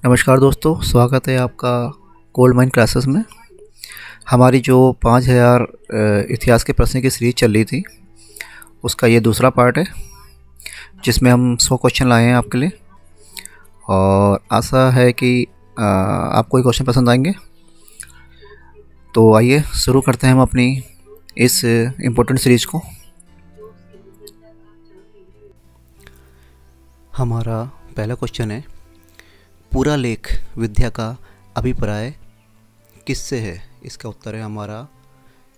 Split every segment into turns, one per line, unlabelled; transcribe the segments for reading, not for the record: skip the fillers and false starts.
नमस्कार दोस्तों, स्वागत है आपका गोल्ड माइन क्लासेस में। हमारी जो 5000 इतिहास के प्रश्न की सीरीज चल रही थी, उसका ये दूसरा पार्ट है जिसमें हम 100 क्वेश्चन लाए हैं आपके लिए। और आशा है कि आपको ये क्वेश्चन पसंद आएंगे। तो आइए शुरू करते हैं हम अपनी इस इम्पोर्टेंट सीरीज को। हमारा पहला क्वेश्चन है, पूरा लेख विद्या का अभिप्राय किससे है? इसका उत्तर है हमारा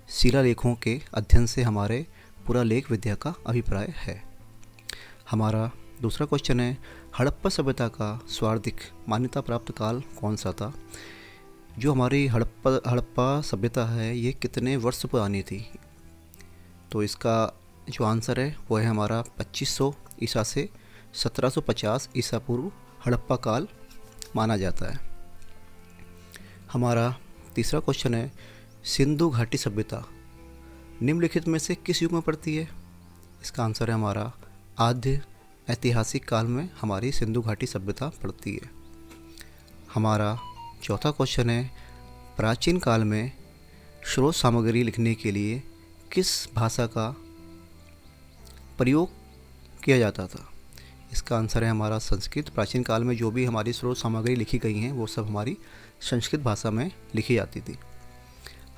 शिलालेखों के अध्ययन से हमारे पूरा लेख विद्या का अभिप्राय है। हमारा दूसरा क्वेश्चन है, हड़प्पा सभ्यता का सर्वाधिक मान्यता प्राप्त काल कौन सा था? जो हमारी हड़प्पा सभ्यता है ये कितने वर्ष पुरानी थी? तो इसका जो आंसर है वो है हमारा 2500 ईसा से 1750 ईसा पूर्व हड़प्पा काल माना जाता है। हमारा तीसरा क्वेश्चन है, सिंधु घाटी सभ्यता निम्नलिखित में से किस युग में पड़ती है? इसका आंसर है हमारा आद्य ऐतिहासिक काल में हमारी सिंधु घाटी सभ्यता पड़ती है। हमारा चौथा क्वेश्चन है, प्राचीन काल में स्रोत सामग्री लिखने के लिए किस भाषा का प्रयोग किया जाता था? इसका आंसर है हमारा संस्कृत। प्राचीन काल में जो भी हमारी स्रोत सामग्री लिखी गई हैं वो सब हमारी संस्कृत भाषा में लिखी जाती थी।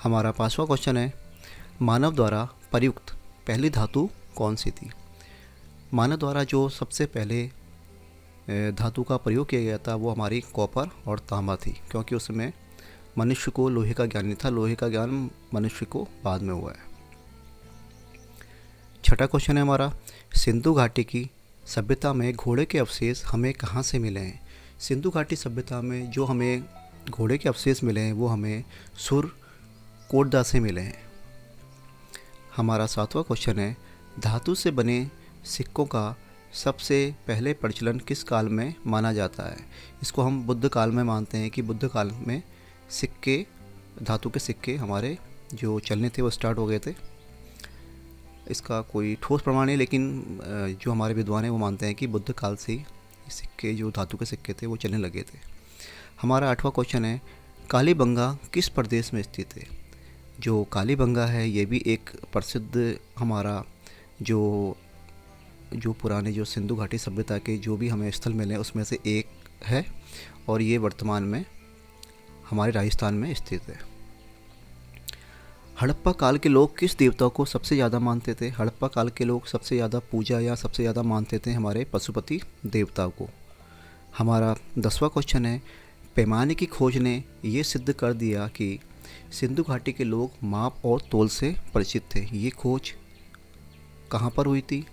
हमारा पांचवा क्वेश्चन है, मानव द्वारा प्रयुक्त पहली धातु कौन सी थी? मानव द्वारा जो सबसे पहले धातु का प्रयोग किया गया था वो हमारी कॉपर और तांबा थी, क्योंकि उसमें मनुष्य को लोहे का ज्ञान नहीं था। लोहे का ज्ञान मनुष्य को बाद में हुआ है। छठा क्वेश्चन है हमारा, सिंधु घाटी की सभ्यता में घोड़े के अवशेष हमें कहाँ से मिले हैं? सिंधु घाटी सभ्यता में जो हमें घोड़े के अवशेष मिले हैं वो हमें सुर कोटदा से मिले हैं। हमारा सातवां क्वेश्चन है, धातु से बने सिक्कों का सबसे पहले प्रचलन किस काल में माना जाता है? इसको हम बुद्ध काल में मानते हैं कि बुद्ध काल में सिक्के, धातु के सिक्के हमारे जो चलने थे वो स्टार्ट हो गए थे। इसका कोई ठोस प्रमाण नहीं, लेकिन जो हमारे विद्वान हैं वो मानते हैं कि बुद्ध काल से ही सिक्के, जो धातु के सिक्के थे वो चलने लगे थे। हमारा आठवां क्वेश्चन है, कालीबंगा किस प्रदेश में स्थित है? जो कालीबंगा है ये भी एक प्रसिद्ध हमारा जो पुराने जो सिंधु घाटी सभ्यता के जो भी हमें स्थल मिले उसमें से एक है, और ये वर्तमान में हमारे राजस्थान में स्थित है। हड़प्पा काल के लोग किस देवता को सबसे ज़्यादा मानते थे? हड़प्पा काल के लोग सबसे ज़्यादा पूजा या सबसे ज़्यादा मानते थे हमारे पशुपति देवता को। हमारा 10वां क्वेश्चन है, पैमाने की खोज ने ये सिद्ध कर दिया कि सिंधु घाटी के लोग माप और तोल से परिचित थे। ये खोज कहाँ पर हुई थी?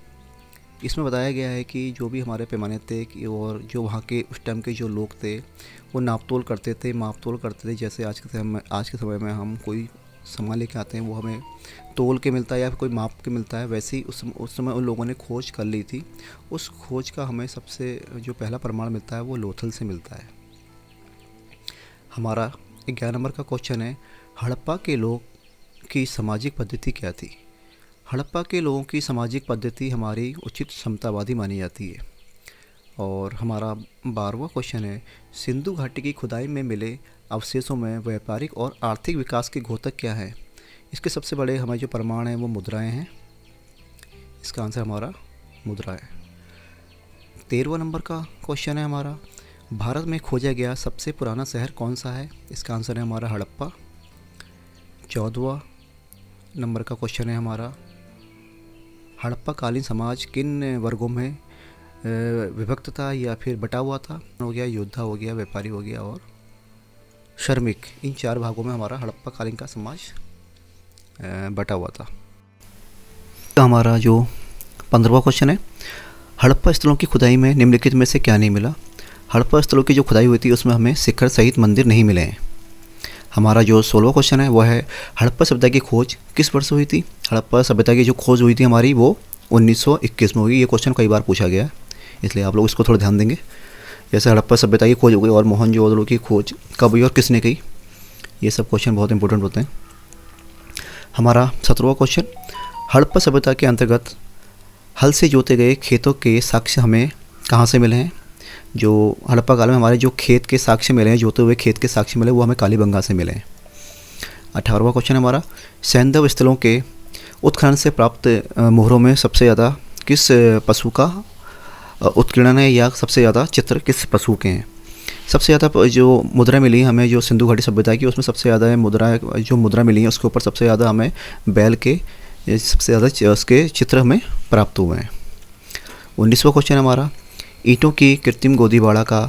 इसमें बताया गया है कि जो भी हमारे पैमाने थे और जो वहाँ के उस टाइम के जो लोग थे वो नाप तोल करते थे। जैसे आज के समय में हम कोई सामान लेके आते हैं वो हमें तोल के मिलता है या फिर कोई माप के मिलता है, वैसे ही उस समय उन लोगों ने खोज कर ली थी। उस खोज का हमें सबसे जो पहला प्रमाण मिलता है वो लोथल से मिलता है। हमारा 11 नंबर का क्वेश्चन है, हड़प्पा के लोग की सामाजिक पद्धति क्या थी? हड़प्पा के लोगों की सामाजिक पद्धति हमारी उचित समतावादी मानी जाती है। और हमारा 12वां क्वेश्चन है, सिंधु घाटी की खुदाई में मिले अवशेषों में व्यापारिक और आर्थिक विकास के घोतक क्या है? इसके सबसे बड़े हमारे जो प्रमाण हैं वो मुद्राएं हैं। इसका आंसर हमारा मुद्रा है। 13वां नंबर का क्वेश्चन है हमारा, भारत में खोजा गया सबसे पुराना शहर कौन सा है? इसका आंसर है हमारा हड़प्पा। 14वां नंबर का क्वेश्चन है हमारा, हड़प्पा कालीन समाज किन वर्गों में विभक्त था या फिर बटा हुआ था? हो गया योद्धा, हो गया व्यापारी, हो गया और श्रमिक। इन 4 भागों में हमारा हड़प्पा कालीन का समाज बटा हुआ था। तो हमारा जो 15वां क्वेश्चन है, हड़प्पा स्थलों की खुदाई में निम्नलिखित में से क्या नहीं मिला? हड़प्पा स्थलों की जो खुदाई हुई थी उसमें हमें शिखर सहित मंदिर नहीं मिले हैं। हमारा जो 16वां क्वेश्चन है वह है, हड़प्पा सभ्यता की खोज किस वर्ष हुई थी? हड़प्पा सभ्यता की जो खोज हुई थी हमारी वो 1921 में हुई। ये क्वेश्चन कई बार पूछा गया है, इसलिए आप लोग इसको थोड़ा ध्यान देंगे। जैसे हड़प्पा सभ्यता की खोज हो गई और मोहनजोदड़ो की खोज कब हुई और किसने की, ये सब क्वेश्चन बहुत इंपॉर्टेंट होते हैं। हमारा 17वां क्वेश्चन, हड़प्पा सभ्यता के अंतर्गत हल से जोते गए खेतों के साक्ष्य हमें कहाँ से मिले हैं? जो हड़प्पा काल में हमारे जो खेत के साक्ष्य मिले हैं, जोते हुए खेत के साक्ष्य मिले, वो हमें कालीबंगा से मिले हैं। 18वां क्वेश्चन है हमारा, सैंधव स्थलों के उत्खनन से प्राप्त मोहरों में सबसे ज़्यादा किस पशु का उत्कीर्णन है, या सबसे ज़्यादा चित्र किस पशु के हैं। सबसे ज़्यादा जो मुद्रा मिली हमें जो सिंधु घाटी सभ्यता की, उसमें सबसे ज़्यादा मुद्रा जो मुद्रा मिली है उसके ऊपर सबसे ज़्यादा हमें बैल के सबसे ज़्यादा उसके चित्र हमें प्राप्त हुए हैं। 19वां क्वेश्चन है हमारा, ईंटों की कृत्रिम गोदीबाड़ा का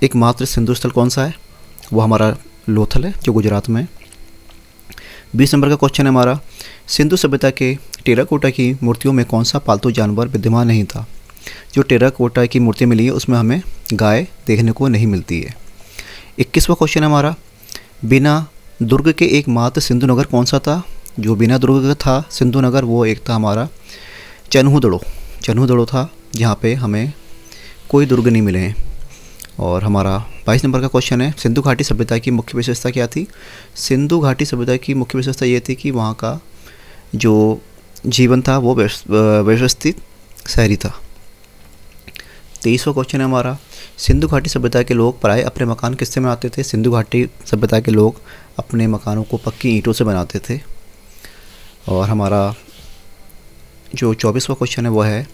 एकमात्र सिंधु स्थल कौन सा है। वो हमारा लोथल है जो गुजरात में है। 20 नंबर का क्वेश्चन है हमारा, सिंधु सभ्यता के टेराकोटा की मूर्तियों में कौन सा पालतू जानवर विद्यमान नहीं था। जो टेराकोटा की मूर्ति मिली है उसमें हमें गाय देखने को नहीं मिलती है। 21वां क्वेश्चन है हमारा, बिना दुर्ग के एकमात्र सिंधु नगर कौन सा था। जो बिना दुर्ग का था सिंधु नगर, वो एक था हमारा चन्हूदड़ो था, जहाँ पे हमें कोई दुर्ग नहीं मिले हैं। और हमारा 22 नंबर का क्वेश्चन है, सिंधु घाटी सभ्यता की मुख्य विशेषता क्या थी। सिंधु घाटी सभ्यता की मुख्य विशेषता ये थी कि वहाँ का जो जीवन था वो व्यवस्थित शहरी था। 23वां क्वेश्चन है हमारा, सिंधु घाटी सभ्यता के लोग प्राय अपने मकान किससे बनाते थे। सिंधु घाटी सभ्यता के लोग अपने मकानों को पक्की ईंटों से बनाते थे। और हमारा जो 24वां क्वेश्चन है वो है,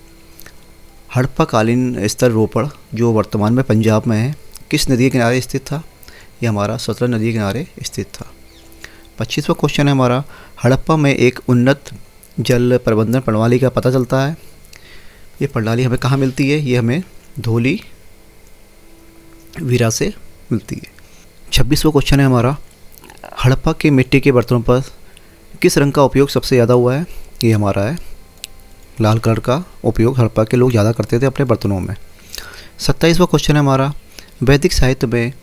हड़प्पाकालीन स्तर रोपड़ जो वर्तमान में पंजाब में है किस नदी के किनारे स्थित था। ये हमारा सतलज नदी के किनारे स्थित था। 25वां क्वेश्चन है हमारा, हड़प्पा में एक उन्नत जल प्रबंधन प्रणाली का पता चलता है। ये प्रणाली हमें कहाँ मिलती है। ये हमें धोली वीरा से मिलती है। 26वां क्वेश्चन है हमारा, हड़प्पा के मिट्टी के बर्तनों पर किस रंग का उपयोग सबसे ज़्यादा हुआ है। ये हमारा है लाल कलर का उपयोग हड़प्पा के लोग ज़्यादा करते थे अपने बर्तनों में। 27वां क्वेश्चन है हमारा, वैदिक साहित्य में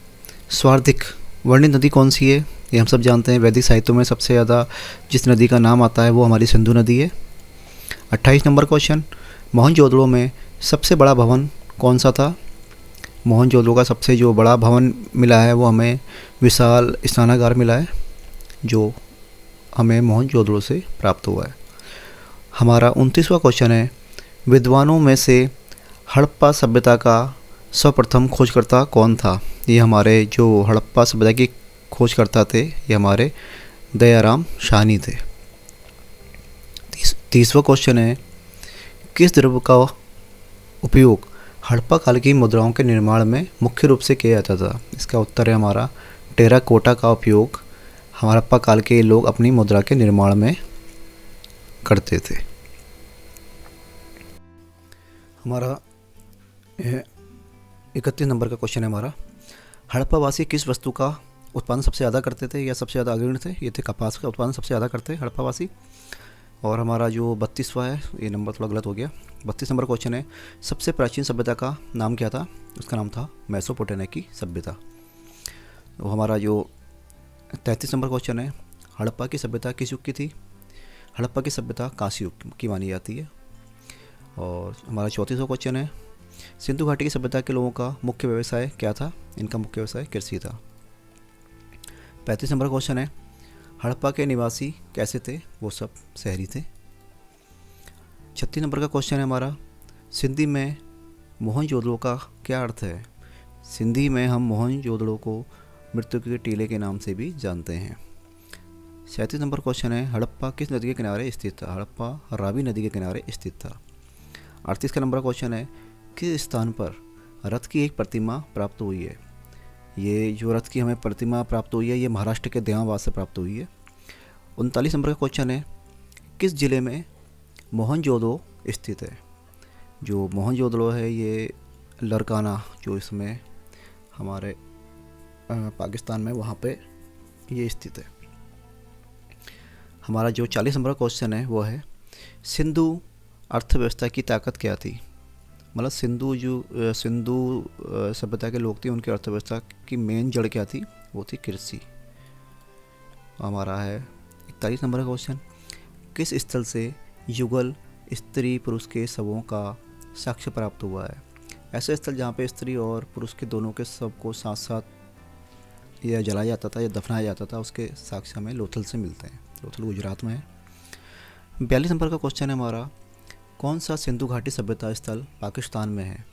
सर्वाधिक वर्णित नदी कौन सी है। ये हम सब जानते हैं, वैदिक साहित्य में सबसे ज़्यादा जिस नदी का नाम आता है वो हमारी सिंधु नदी है। 28 नंबर क्वेश्चन, मोहनजोदड़ो में सबसे बड़ा भवन कौन सा था। मोहनजोदड़ो का सबसे जो बड़ा भवन मिला है वो हमें विशाल स्नानागार मिला है, जो हमें मोहनजोदड़ो से प्राप्त हुआ है। हमारा 29वां क्वेश्चन है, विद्वानों में से हड़प्पा सभ्यता का सर्वप्रथम खोजकर्ता कौन था। ये हमारे जो हड़प्पा सभ्यता की खोजकर्ता थे ये हमारे दयाराम शाहनी थे। 30वां क्वेश्चन है, किस द्रव्य का उपयोग हड़प्पा काल की मुद्राओं के निर्माण में मुख्य रूप से किया जाता था। इसका उत्तर है हमारा टेराकोटा का उपयोग हड़प्पा काल के लोग अपनी मुद्रा के निर्माण में करते थे। हमारा 31 नंबर का क्वेश्चन है हमारा, हड़प्पा वासी किस वस्तु का उत्पादन सबसे ज़्यादा करते थे या सबसे ज़्यादा अग्रणी थे। ये थे कपास का उत्पादन सबसे ज़्यादा करते हड़प्पा वासी। और हमारा जो 32वां है, ये नंबर थोड़ा गलत हो गया। 32 नंबर क्वेश्चन है, सबसे प्राचीन सभ्यता का नाम क्या था। उसका नाम था मेसोपोटामिया की सभ्यता। वो हमारा जो 33 नंबर क्वेश्चन है, हड़प्पा की सभ्यता किस युग की थी। हड़प्पा की सभ्यता कांस्य युग की मानी जाती है। और हमारा 34वां क्वेश्चन है, सिंधु घाटी की सभ्यता के लोगों का मुख्य व्यवसाय क्या था। इनका मुख्य व्यवसाय कृषि था। 35 नंबर क्वेश्चन है, हड़प्पा के निवासी कैसे थे। वो सब शहरी थे। 36 नंबर का क्वेश्चन है हमारा, सिंधी में मोहनजोदड़ो का क्या अर्थ है। सिंधी में हम मोहनजोदड़ो को मृत्यु के टीले के नाम से भी जानते हैं। 37 नंबर क्वेश्चन है, हड़प्पा किस नदी के किनारे स्थित था। हड़प्पा रावी नदी के किनारे स्थित था। 38 का नंबर क्वेश्चन है, किस स्थान पर रथ की एक प्रतिमा प्राप्त हुई है। ये जो रथ की हमें प्रतिमा प्राप्त हुई है ये महाराष्ट्र के देवाबाद से प्राप्त हुई है। 39 नंबर का क्वेश्चन है, किस जिले में मोहनजोदड़ो स्थित है। जो मोहनजोदड़ो है ये लरकाना जो इसमें हमारे पाकिस्तान में वहाँ पे ये स्थित है। हमारा जो 40 नंबर क्वेश्चन है वो है, सिंधु अर्थव्यवस्था की ताकत क्या थी। मतलब सिंधु सभ्यता के लोग थे, उनकी अर्थव्यवस्था की मेन जड़ क्या थी। वो थी कृषि। हमारा है 41 नंबर का क्वेश्चन, किस स्थल से युगल स्त्री पुरुष के शवों का साक्ष्य प्राप्त हुआ है। ऐसे स्थल जहाँ पे स्त्री और पुरुष के दोनों के शव को साथ साथ या जलाया जाता था या दफनाया जाता था, उसके साक्ष्य हमें लोथल से मिलते हैं। लोथल गुजरात में है। 42 नंबर का क्वेश्चन है हमारा, कौन सा सिंधु घाटी सभ्यता स्थल पाकिस्तान में है।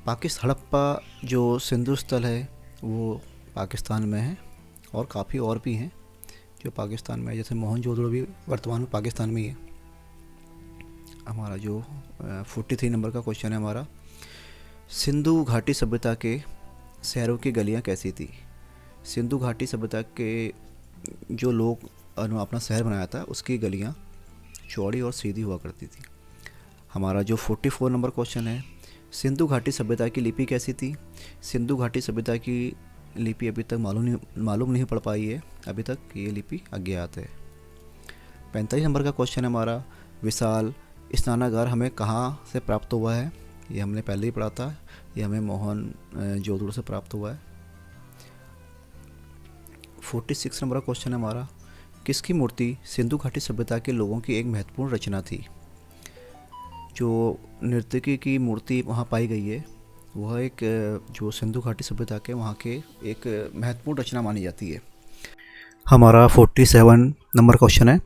पाकिस्तान हड़प्पा जो सिंधु स्थल है वो पाकिस्तान में है, और काफ़ी और भी हैं जो पाकिस्तान में है, जैसे मोहनजोदड़ो भी वर्तमान में पाकिस्तान में ही है। हमारा जो 43 नंबर का क्वेश्चन है हमारा, सिंधु घाटी सभ्यता के शहरों की गलियां कैसी थी? सिंधु घाटी सभ्यता के जो लोग अपना शहर बनाया था उसकी गलियां चौड़ी और सीधी हुआ करती थी। हमारा जो 44 नंबर क्वेश्चन है, सिंधु घाटी सभ्यता की लिपि कैसी थी? सिंधु घाटी सभ्यता की लिपि अभी तक मालूम नहीं पड़ पाई है, अभी तक ये लिपि अज्ञात है। 45 नंबर का क्वेश्चन है हमारा, विशाल स्नानागार हमें कहाँ से प्राप्त हुआ है? ये हमने पहले ही पढ़ा था, ये हमें मोहनजोदड़ो से प्राप्त हुआ है। 46 नंबर का क्वेश्चन है हमारा, किसकी मूर्ति सिंधु घाटी सभ्यता के लोगों की एक महत्वपूर्ण रचना थी? जो नर्तकी की मूर्ति वहाँ पाई गई है वह एक जो सिंधु घाटी सभ्यता के वहाँ के एक महत्वपूर्ण रचना मानी जाती है। हमारा 47 नंबर क्वेश्चन है,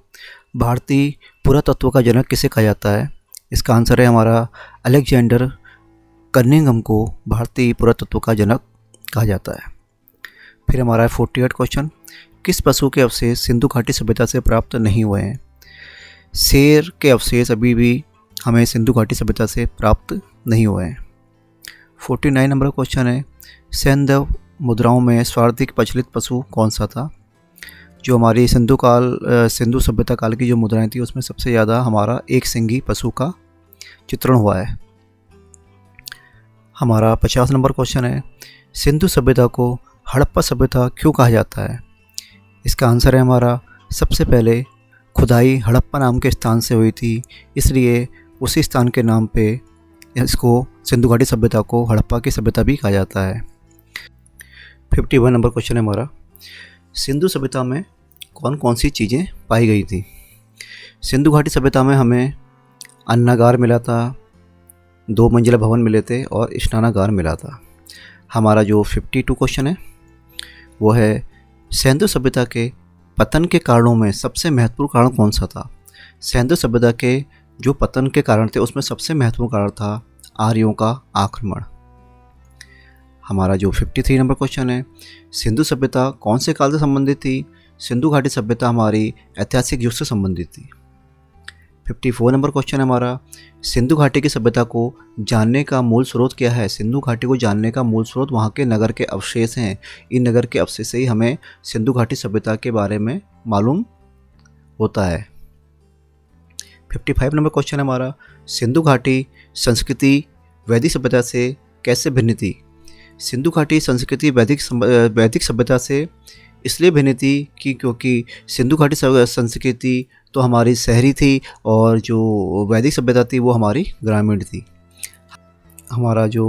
भारतीय पुरातत्व का जनक किसे कहा जाता है? इसका आंसर है हमारा अलेक्जेंडर कनिंघम को भारतीय पुरातत्व का जनक कहा जाता है। फिर हमारा 48 क्वेश्चन, किस पशु के अवशेष सिंधु घाटी सभ्यता से प्राप्त नहीं हुए हैं? शेर के अवशेष अभी भी हमें सिंधु घाटी सभ्यता से प्राप्त नहीं हुए हैं। 49 नंबर क्वेश्चन है, सैंधव मुद्राओं में सर्वाधिक प्रचलित पशु कौन सा था? जो हमारी सिंधु सभ्यता काल की जो मुद्राएं थी उसमें सबसे ज़्यादा हमारा एक सिंगी पशु का चित्रण हुआ है। हमारा 50 नंबर क्वेश्चन है, सिंधु सभ्यता को हड़प्पा सभ्यता क्यों कहा जाता है? इसका आंसर है हमारा, सबसे पहले खुदाई हड़प्पा नाम के स्थान से हुई थी, इसलिए उसी स्थान के नाम पे इसको सिंधु घाटी सभ्यता को हड़प्पा की सभ्यता भी कहा जाता है। 51 नंबर क्वेश्चन है हमारा, सिंधु सभ्यता में कौन कौन सी चीज़ें पाई गई थी? सिंधु घाटी सभ्यता में हमें अन्नागार मिला था, 2 मंजिला भवन मिले थे और स्नानागार मिला था। हमारा जो 52 क्वेश्चन है वो है, सिंधु सभ्यता के पतन के कारणों में सबसे महत्वपूर्ण कारण कौन सा था? सिंधु सभ्यता के जो पतन के कारण थे उसमें सबसे महत्वपूर्ण कारण था आर्यों का आक्रमण। हमारा जो 53 नंबर क्वेश्चन है, सिंधु सभ्यता कौन से काल से संबंधित थी? सिंधु घाटी सभ्यता हमारी ऐतिहासिक युग से संबंधित थी। 54 नंबर क्वेश्चन है हमारा, सिंधु घाटी की सभ्यता को जानने का मूल स्रोत क्या है? सिंधु घाटी को जानने का मूल स्रोत वहाँ के नगर के अवशेष हैं। इन नगर के अवशेष से ही हमें सिंधु घाटी सभ्यता के बारे में मालूम होता है। 55 नंबर क्वेश्चन है हमारा, सिंधु घाटी संस्कृति वैदिक सभ्यता से कैसे भिन्न थी? सिंधु घाटी संस्कृति वैदिक सभ्यता से इसलिए भिन्न थी कि क्योंकि सिंधु घाटी संस्कृति तो हमारी शहरी थी और जो वैदिक सभ्यता थी वो हमारी ग्रामीण थी। हमारा जो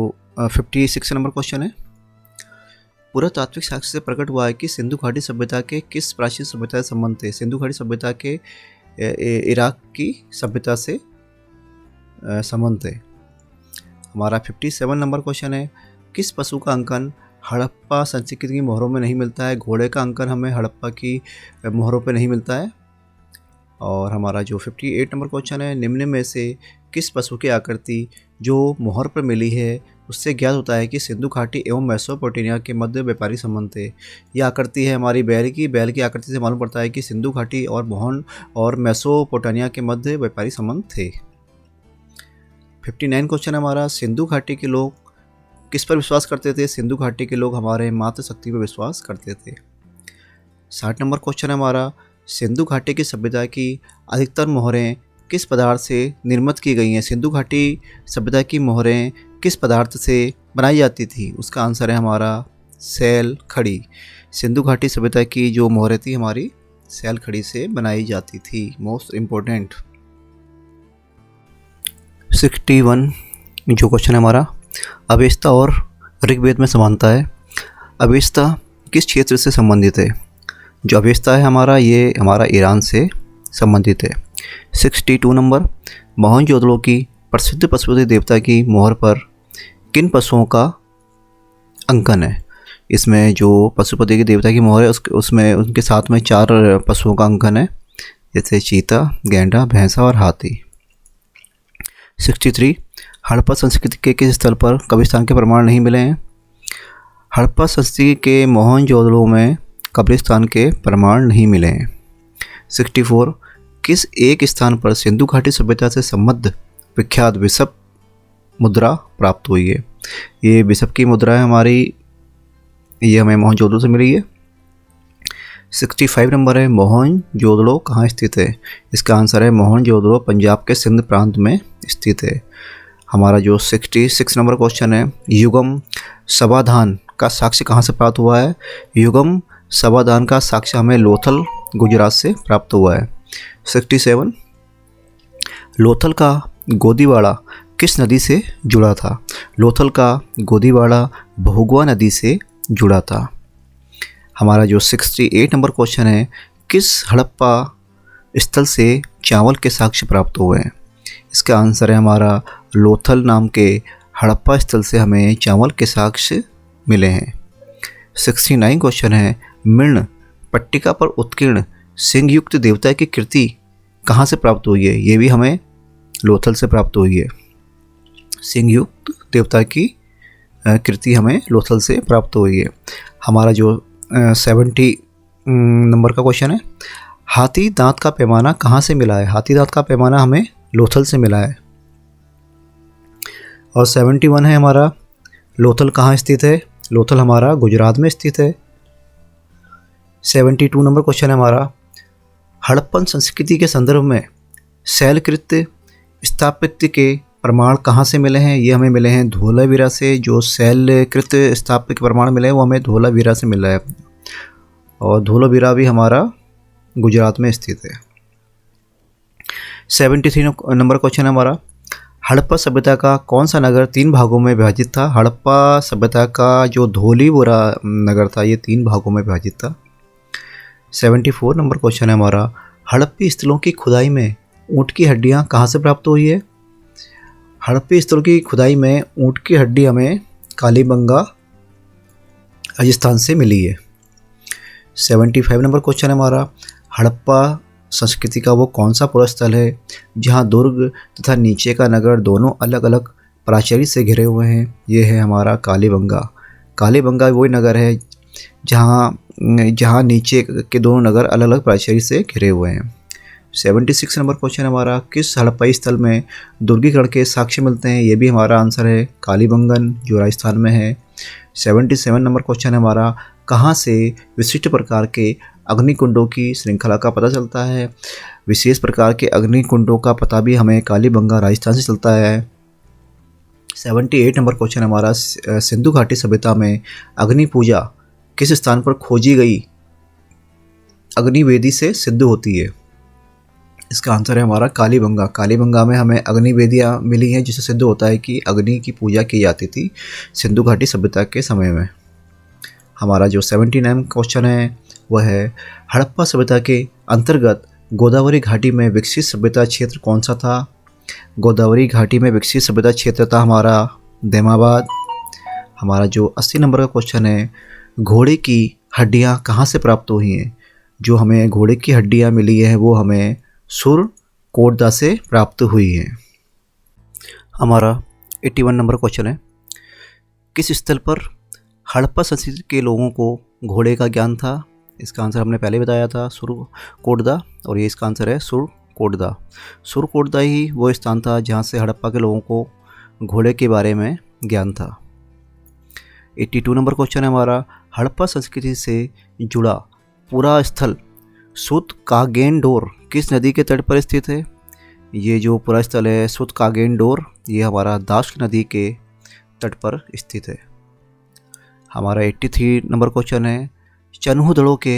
56 नंबर क्वेश्चन है, पुरातात्विक साक्ष्य से प्रकट हुआ है कि सिंधु घाटी सभ्यता के किस प्राचीन सभ्यता से संबंध थे? सिंधु घाटी सभ्यता के इराक की सभ्यता से संबंध थे। हमारा 57 नंबर क्वेश्चन है, किस पशु का अंकन हड़प्पा संस्कृति की मोहरों में नहीं मिलता है? घोड़े का अंकन हमें हड़प्पा की मोहरों पे नहीं मिलता है। और हमारा जो 58 नंबर क्वेश्चन है, निम्न में से किस पशु की आकृति जो मोहर पर मिली है उससे ज्ञात होता है कि सिंधु घाटी एवं मेसोपोटामिया के मध्य व्यापारिक संबंध थे? यह आकृति है हमारी बैल की आकृति से मालूम पड़ता है कि सिंधु घाटी और मोहन और मेसोपोटामिया के मध्य व्यापारिक संबंध थे। 59 क्वेश्चन हमारा, सिंधु घाटी के लोग किस पर विश्वास करते थे? सिंधु घाटी के लोग हमारे मातृशक्ति पर विश्वास करते थे। 60 नंबर क्वेश्चन है हमारा, सिंधु घाटी की सभ्यता की अधिकतर मोहरें किस पदार्थ से निर्मित की गई हैं? सिंधु घाटी सभ्यता की मोहरें किस पदार्थ से बनाई जाती थी? उसका आंसर है हमारा सैल खड़ी। सिंधु घाटी सभ्यता की जो मोहरें थी हमारी सैल खड़ी से बनाई जाती थी। मोस्ट इम्पोर्टेंट 61 जो क्वेश्चन है हमारा, अवेस्ता और ऋग्वेद में समानता है। अवेस्ता किस क्षेत्र से संबंधित है? जो अवेस्ता है हमारा ये हमारा ईरान से संबंधित है। 62 नंबर, मोहनजोदड़ो की प्रसिद्ध पशुपति देवता की मोहर पर किन पशुओं का अंकन है? इसमें जो पशुपति की देवता की मोहर है उसमें उनके साथ में 4 पशुओं का अंकन है, जैसे चीता, गैंडा, भैंसा और हाथी। 63, हड़प्पा संस्कृति के किस स्थल पर कब्रिस्तान के प्रमाण नहीं मिले हैं? हड़प्पा संस्कृति के मोहनजोदड़ो में कब्रिस्तान के प्रमाण नहीं मिले हैं। 64 किस एक स्थान पर सिंधु घाटी सभ्यता से संबद्ध विख्यात बिशप मुद्रा प्राप्त हुई है? ये बिशप की मुद्रा है हमारी, ये हमें मोहनजोदड़ो से मिली है। 65 नंबर है मोहनजोदड़ो कहाँ स्थित है? इसका आंसर है मोहनजोदड़ो पंजाब के सिंध प्रांत में स्थित है। हमारा जो 66 नंबर क्वेश्चन है, युगम समाधान का साक्ष्य कहाँ से प्राप्त हुआ है? युगम समाधान का साक्ष्य हमें लोथल गुजरात से प्राप्त हुआ है। 67 लोथल का गोदीवाड़ा किस नदी से जुड़ा था? लोथल का गोदीवाड़ा भोगवा नदी से जुड़ा था। हमारा जो 68 नंबर क्वेश्चन है, किस हड़प्पा स्थल से चावल के साक्ष्य प्राप्त हुए हैं? इसका आंसर है हमारा लोथल नाम के हड़प्पा स्थल से हमें चावल के साक्ष्य मिले हैं। 69 क्वेश्चन है, मृण पट्टिका पर उत्कीर्ण सिंहयुक्त देवता की कृति कहाँ से प्राप्त हुई है? ये भी हमें लोथल से प्राप्त हुई है। सिंहयुक्त देवता की कृति हमें लोथल से प्राप्त हुई है। हमारा जो 70 नंबर का क्वेश्चन है, हाथी दांत का पैमाना कहाँ से मिला है? हाथी दांत का पैमाना हमें लोथल से मिला है। और 71 है हमारा, लोथल कहाँ स्थित है? लोथल हमारा गुजरात में स्थित है। 72 नंबर क्वेश्चन है हमारा, हड़प्पन संस्कृति के संदर्भ में शैलकृत स्थापत्य के प्रमाण कहाँ से मिले हैं? ये हमें मिले हैं धोलावीरा से। जो शैलकृत स्थापत्य के प्रमाण मिले हैं वो हमें धोलावीरा से मिला है, और धोलावीरा भी हमारा गुजरात में स्थित है। 73 नंबर क्वेश्चन है हमारा, हड़प्पा सभ्यता का कौन सा नगर 3 भागों में विभाजित था? हड़प्पा सभ्यता का जो धोलावीरा नगर था ये 3 भागों में विभाजित था। 74 नंबर क्वेश्चन है हमारा, हड़प्पी स्थलों की खुदाई में ऊँट की हड्डियाँ कहाँ से प्राप्त हुई है? हड़प्पी स्थलों की खुदाई में ऊँट की हड्डी हमें कालीबंगा राजस्थान से मिली है। 75 नंबर क्वेश्चन है हमारा, हड़प्पा संस्कृति का वो कौन सा पुरा स्थल है जहाँ दुर्ग तथा नीचे का नगर दोनों अलग अलग प्राचीर से घिरे हुए हैं? ये है हमारा कालीबंगा। कालीबंगा वही नगर है जहाँ नीचे के दोनों नगर अलग अलग प्राचीर से घिरे हुए हैं। 76 नंबर क्वेश्चन हमारा, किस हड़प्पाई स्थल में दुर्गीकरण के साक्ष्य मिलते हैं? ये भी हमारा आंसर है कालीबंगन जो राजस्थान में है। 77 नंबर क्वेश्चन है हमारा, कहाँ से विशिष्ट प्रकार के अग्निकुंडों की श्रृंखला का पता चलता है? विशेष प्रकार के अग्निकुंडों का पता भी हमें कालीबंगा राजस्थान से चलता है। 78 नंबर क्वेश्चन हमारा, सिंधु घाटी सभ्यता में अग्नि पूजा किस स्थान पर खोजी गई अग्निवेदी से सिद्ध होती है? इसका आंसर है हमारा कालीबंगा। कालीबंगा में हमें अग्निवेदियाँ मिली हैं जिससे सिद्ध होता है कि अग्नि की पूजा की जाती थी सिंधु घाटी सभ्यता के समय में। हमारा जो 79 क्वेश्चन है वह है, हड़प्पा सभ्यता के अंतर्गत गोदावरी घाटी में विकसित सभ्यता क्षेत्र कौन सा था? गोदावरी घाटी में विकसित सभ्यता क्षेत्र था हमारा दैमाबाद। हमारा जो 80 नंबर का क्वेश्चन है, घोड़े की हड्डियाँ कहाँ से प्राप्त हुई हैं? जो हमें घोड़े की हड्डियाँ मिली हैं वो हमें सुरकोटदा से प्राप्त हुई हैं। हमारा 81 नंबर क्वेश्चन है, किस स्थल पर हड़प्पा संस्कृति के लोगों को घोड़े का ज्ञान था? इसका आंसर हमने पहले बताया था सुरकोटदा, और ये इसका आंसर है सुरकोटदा। सुरकोटदा ही वो स्थान था जहाँ से हड़प्पा के लोगों को घोड़े के बारे में ज्ञान था। 82 नंबर क्वेश्चन है हमारा, हड़प्पा संस्कृति से जुड़ा पूरा स्थल सुतकागेनडोर किस नदी के तट पर स्थित है? ये जो पूरा स्थल है सुतकागेनडोर ये हमारा दाश्क नदी के तट पर स्थित है। हमारा 83 नंबर क्वेश्चन है, चन्हू के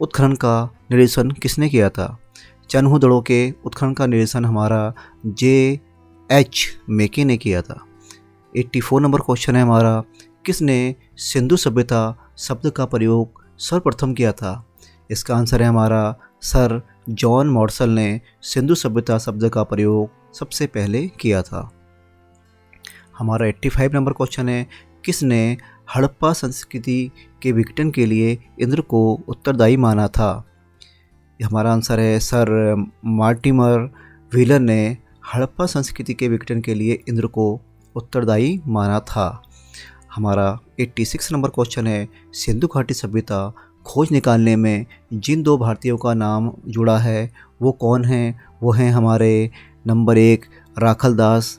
उत्खनन का निरीक्षण किसने किया था? चन्हू के उत्खनन का निरीक्षण हमारा J.H. मेके ने किया था। 84 नंबर क्वेश्चन है हमारा, किसने सिंधु सभ्यता शब्द का प्रयोग सर्वप्रथम किया था? इसका आंसर है हमारा सर जॉन मॉर्सल ने सिंधु सभ्यता शब्द का प्रयोग सबसे पहले किया था। हमारा 85 नंबर क्वेश्चन है, किसने हड़प्पा संस्कृति के विघटन के लिए इंद्र को उत्तरदायी माना था? हमारा आंसर है सर मार्टिमर व्हीलर ने हड़प्पा संस्कृति के विघटन के लिए इंद्र को उत्तरदायी माना था। हमारा 86 नंबर क्वेश्चन है, सिंधु घाटी सभ्यता खोज निकालने में जिन दो भारतीयों का नाम जुड़ा है वो कौन हैं? वो हैं हमारे नंबर 1 राखलदास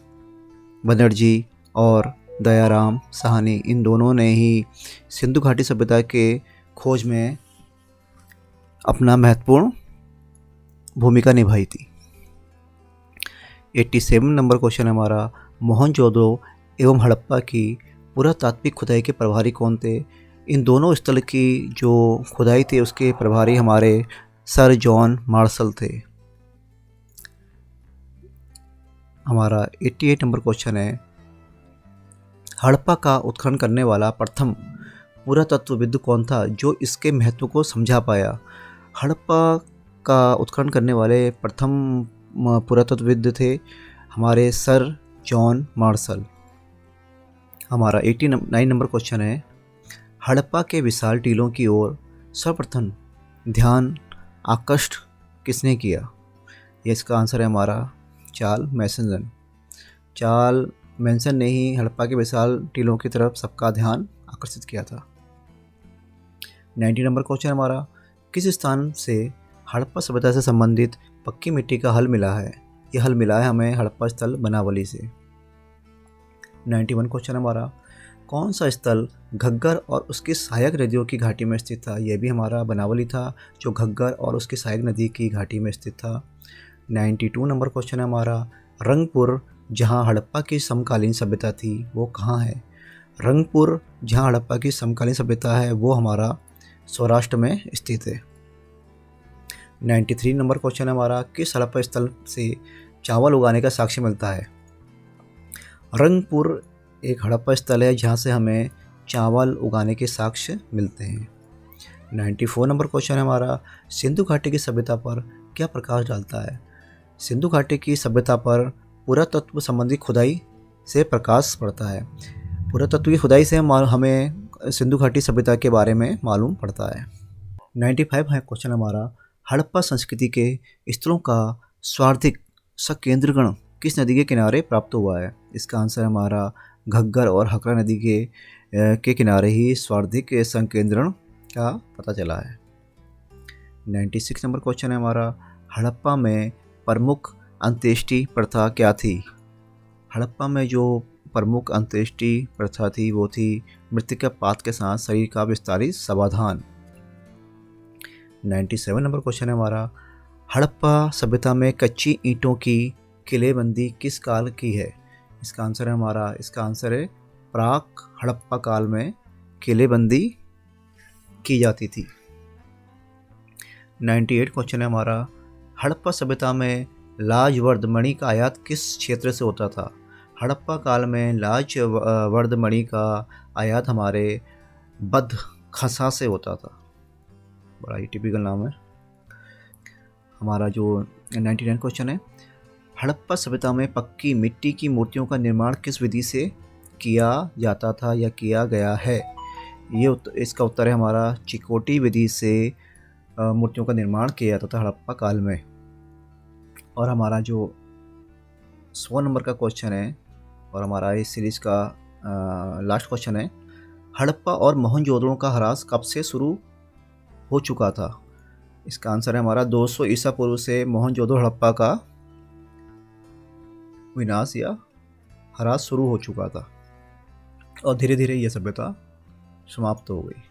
बनर्जी और दयाराम साहनी। इन दोनों ने ही सिंधु घाटी सभ्यता के खोज में अपना महत्वपूर्ण भूमिका निभाई थी। 87 नंबर क्वेश्चन हमारा, मोहनजोदड़ो एवं हड़प्पा की पुरातात्विक खुदाई के प्रभारी कौन थे? इन दोनों स्थल की जो खुदाई थी उसके प्रभारी हमारे सर जॉन मार्शल थे। हमारा 88 नंबर क्वेश्चन है, हड़प्पा का उत्खनन करने वाला प्रथम पुरातत्वविद कौन था जो इसके महत्व को समझा पाया? हड़प्पा का उत्खनन करने वाले प्रथम पुरातत्वविद थे हमारे सर जॉन मार्शल। हमारा 89 नंबर क्वेश्चन है, हड़प्पा के विशाल टीलों की ओर सर्वप्रथम ध्यान आकृष्ट किसने किया? ये इसका आंसर है हमारा चार्ल्स मैसन। चार्ल्स मैसन ने ही हड़प्पा के विशाल टीलों की तरफ सबका ध्यान आकर्षित किया था। 90 नंबर क्वेश्चन हमारा, किस स्थान से हड़प्पा सभ्यता से संबंधित पक्की मिट्टी का हल मिला है? यह हल मिला है हमें हड़प्पा स्थल बनावली से। 91 क्वेश्चन हमारा, कौन सा स्थल घग्गर और उसकी सहायक नदियों की घाटी में स्थित था? यह भी हमारा बनावली था जो घग्गर और उसकी सहायक नदी की घाटी में स्थित था। 92 नंबर क्वेश्चन है हमारा, रंगपुर जहां हड़प्पा की समकालीन सभ्यता थी वो कहाँ है? रंगपुर जहां हड़प्पा की समकालीन सभ्यता है वो हमारा सौराष्ट्र में स्थित है। 93 नंबर क्वेश्चन है हमारा, किस हड़प्पा स्थल से चावल उगाने का साक्ष्य मिलता है? रंगपुर एक हड़प्पा स्थल है जहाँ से हमें चावल उगाने के साक्ष्य मिलते हैं। 94 नंबर क्वेश्चन है हमारा, सिंधु घाटी की सभ्यता पर क्या प्रकाश डालता है? सिंधु घाटी की सभ्यता पर पुरातत्व संबंधी खुदाई से प्रकाश पड़ता है। पुरातत्व की खुदाई से हमें सिंधु घाटी सभ्यता के बारे में मालूम पड़ता है। 95 है क्वेश्चन हमारा, हड़प्पा संस्कृति के स्थलों का स्वार्थिक संकेंद्रीकरण किस नदी के किनारे प्राप्त हुआ है? इसका आंसर हमारा घग्गर और हकरा नदी के किनारे ही स्वार्थिक संकेंद्रण का पता चला है। 96 नंबर क्वेश्चन है हमारा, हड़प्पा में प्रमुख अंत्येष्टि प्रथा क्या थी? हड़प्पा में जो प्रमुख अंत्येष्टि प्रथा थी वो थी मृतिका पात के साथ शरीर का विस्तारित समाधान। 97 नंबर क्वेश्चन है हमारा, हड़प्पा सभ्यता में कच्ची ईंटों की किलेबंदी किस काल की है? इसका आंसर है प्राक हड़प्पा काल में किलेबंदी की जाती थी। 98 क्वेश्चन है हमारा, हड़प्पा सभ्यता में लाजवर्द मणि का आयात किस क्षेत्र से होता था? हड़प्पा काल में लाजवर्द मणि का आयात हमारे बद्ध खसा से होता था। बड़ा ही टिपिकल नाम है। हमारा जो 99 क्वेश्चन है, हड़प्पा सभ्यता में पक्की मिट्टी की मूर्तियों का निर्माण किस विधि से किया जाता था या किया गया है? इसका उत्तर है हमारा चिकोटी विधि से मूर्तियों का निर्माण किया जाता था हड़प्पा काल में। और हमारा जो 100 नंबर का क्वेश्चन है और हमारा इस सीरीज का लास्ट क्वेश्चन है, हड़प्पा और मोहनजोदड़ो का ह्रास कब से शुरू हो चुका था? इसका आंसर है हमारा 200 ईसा पूर्व से मोहनजोदड़ो हड़प्पा का विनाश या ह्रास शुरू हो चुका था और धीरे धीरे यह सभ्यता समाप्त हो गई।